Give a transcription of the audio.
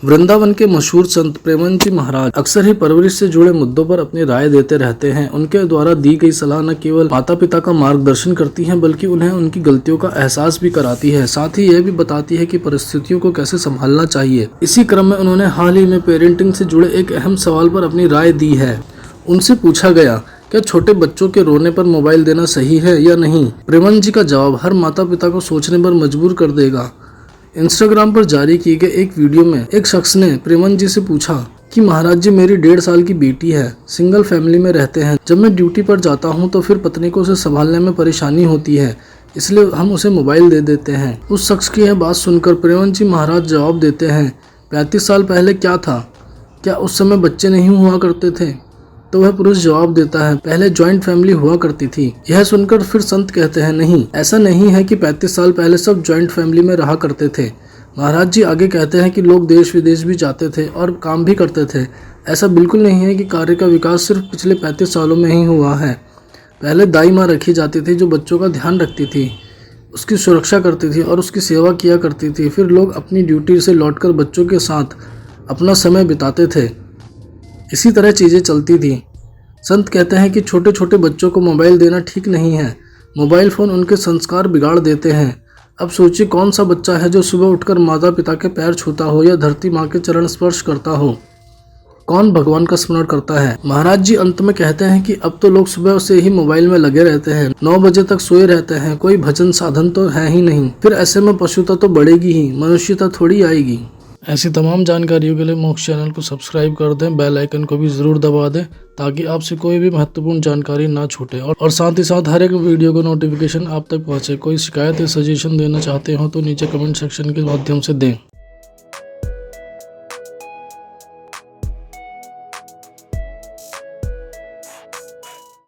वृंदावन के मशहूर संत प्रेमानंद जी महाराज अक्सर ही परवरिश से जुड़े मुद्दों पर अपनी राय देते रहते हैं। उनके द्वारा दी गई सलाह न केवल माता पिता का मार्गदर्शन करती है बल्कि उन्हें उनकी गलतियों का एहसास भी कराती है। साथ ही यह भी बताती है कि परिस्थितियों को कैसे संभालना चाहिए। इसी क्रम में उन्होंने हाल ही में पेरेंटिंग से जुड़े एक अहम सवाल पर अपनी राय दी है। उनसे पूछा गया, क्या छोटे बच्चों के रोने पर मोबाइल देना सही है या नहीं? प्रेमानंद जी का जवाब हर माता पिता को सोचने पर मजबूर कर देगा। इंस्टाग्राम पर जारी किए गए एक वीडियो में एक शख्स ने प्रेमानंद जी से पूछा कि महाराज जी, मेरी 1.5 साल की बेटी है, सिंगल फैमिली में रहते हैं। जब मैं ड्यूटी पर जाता हूं तो फिर पत्नी को उसे संभालने में परेशानी होती है, इसलिए हम उसे मोबाइल दे देते हैं। उस शख्स की यह बात सुनकर प्रेमानंद जी महाराज जवाब देते हैं, 35 साल पहले क्या था? क्या उस समय बच्चे नहीं हुआ करते थे? तो वह पुरुष जवाब देता है, पहले जॉइंट फैमिली हुआ करती थी। यह सुनकर फिर संत कहते हैं, नहीं, ऐसा नहीं है कि 35 साल पहले सब जॉइंट फैमिली में रहा करते थे। महाराज जी आगे कहते हैं कि लोग देश विदेश भी जाते थे और काम भी करते थे। ऐसा बिल्कुल नहीं है कि कार्य का विकास सिर्फ पिछले 35 सालों में ही हुआ है। पहले दाई माँ रखी जाती थी जो बच्चों का ध्यान रखती थी, उसकी सुरक्षा करती थी और उसकी सेवा किया करती थी। फिर लोग अपनी ड्यूटी से लौटकर बच्चों के साथ अपना समय बिताते थे। इसी तरह चीज़ें चलती थी। संत कहते हैं कि छोटे छोटे बच्चों को मोबाइल देना ठीक नहीं है। मोबाइल फ़ोन उनके संस्कार बिगाड़ देते हैं। अब सोचिए, कौन सा बच्चा है जो सुबह उठकर माता पिता के पैर छूता हो या धरती माँ के चरण स्पर्श करता हो? कौन भगवान का स्मरण करता है? महाराज जी अंत में कहते हैं कि अब तो लोग सुबह से ही मोबाइल में लगे रहते हैं, 9 बजे तक सोए रहते हैं, कोई भजन साधन तो है ही नहीं। फिर ऐसे में पशुता तो बढ़ेगी ही, मनुष्यता थोड़ी आएगी। ऐसी तमाम जानकारियों के लिए मोक्ष चैनल को सब्सक्राइब कर दें, बेल आइकन को भी जरूर दबा दें ताकि आपसे कोई भी महत्वपूर्ण जानकारी ना छूटे और साथ ही साथ हर एक वीडियो को नोटिफिकेशन आप तक पहुंचे। कोई शिकायत या सजेशन देना चाहते हो तो नीचे कमेंट सेक्शन के माध्यम से दें।